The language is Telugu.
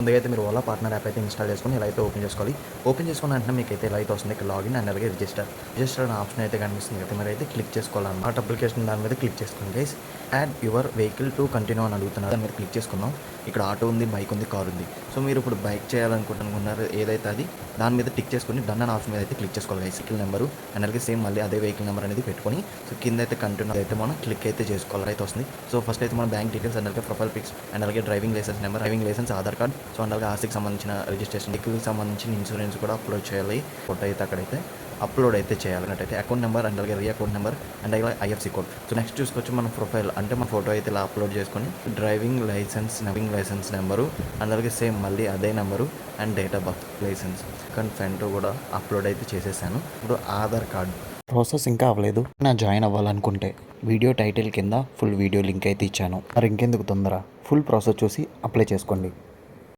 ముందుగా అయితే మీరు ఓలా పార్ట్నర్ యాప్ అయితే ఇన్‌స్టాల్ చేసుకొని ఇలా అయితే ఓపెన్ చేసుకోవాలి. ఓపెన్ చేసుకున్న వెంటనే మీకైతే ఇలా అయితే వస్తుంది. ఇక్కడ లాగిన్ అండ్ అలాగే రిజిస్టర్ అనే ఆప్షన్ అయితే కనిపిస్తుంది కదా! మీరైతే క్లిక్ చేసుకోవాలన్నమాట. అప్లికేషన్ దాని మీద క్లిక్ చేసుకోండి guys. Add your vehicle to continue అని అడుగుతున్నారు. దాని మీద క్లిక్ చేసుకుందాం. ఇక్కడ ఆటో ఉంది, బైక్ ఉంది, కార్ ఉంది. సో మీరు ఇప్పుడు బైక్ చేయాలనుకుంటున్నారు ఏదైతే అది దాని మీద టిక్ చేసుకొని డన్ అనే ఆప్షన్ మీద అయితే క్లిక్ చేసుకోవాలి గైస్. వెహికల్ నెంబరు అండ్ అలాగే సేమ్ మళ్ళీ అదే వెహికల్ నెంబర్ అనేది పెట్టుకొని సో కింద అయితే కంటిన్యూ అయితే మనం క్లిక్ అయితే చేసుకోవాలి అయితే వస్తుంది. సో ఫస్ట్ అయితే మన బ్యాంక్ డీటెయిల్స్ అండ్ అలాగే ప్రొఫైల్ పిక్స్ అండ్ అలాగే driving licence number, driving licence, Aadhaar card, so and అలాగే ఆస్తికి సంబంధించిన రిజిస్ట్రేషన్, వెహికల్కి సంబంధించిన ఇన్సూరెన్స్ కూడా అప్లోడ్ చేయాలి. ఫోటో అయితే అక్కడైతే అప్లోడ్ అయితే చేయాలన్నట్టయితే అకౌంట్ నెంబర్ అండ్ అలాగే అకౌంట్ నెంబర్ అండ్ అలాగే ఐఎఫ్సి కోడ్. సో నెక్స్ట్ చూసుకొచ్చి మన ప్రొఫైల్ అంటే మన ఫోటో అయితే ఇలా అప్లోడ్ చేసుకొని డ్రైవింగ్ లైసెన్స్ నెంబరు అండ్ అలాగే సేమ్ మళ్ళీ అదే number and date of birth, licence photo కూడా అప్లోడ్ అయితే చేసేసాను. ఇప్పుడు ఆధార్ కార్డ్ ప్రాసెస్ ఇంకా అవ్వలేదు. నా జాయిన్ అవ్వాలనుకుంటే వీడియో టైటిల్ కింద ఫుల్ వీడియో లింక్ అయితే ఇచ్చాను. మరి ఇంకెందుకు తొందర, ఫుల్ ప్రాసెస్ చూసి అప్లై చేసుకోండి.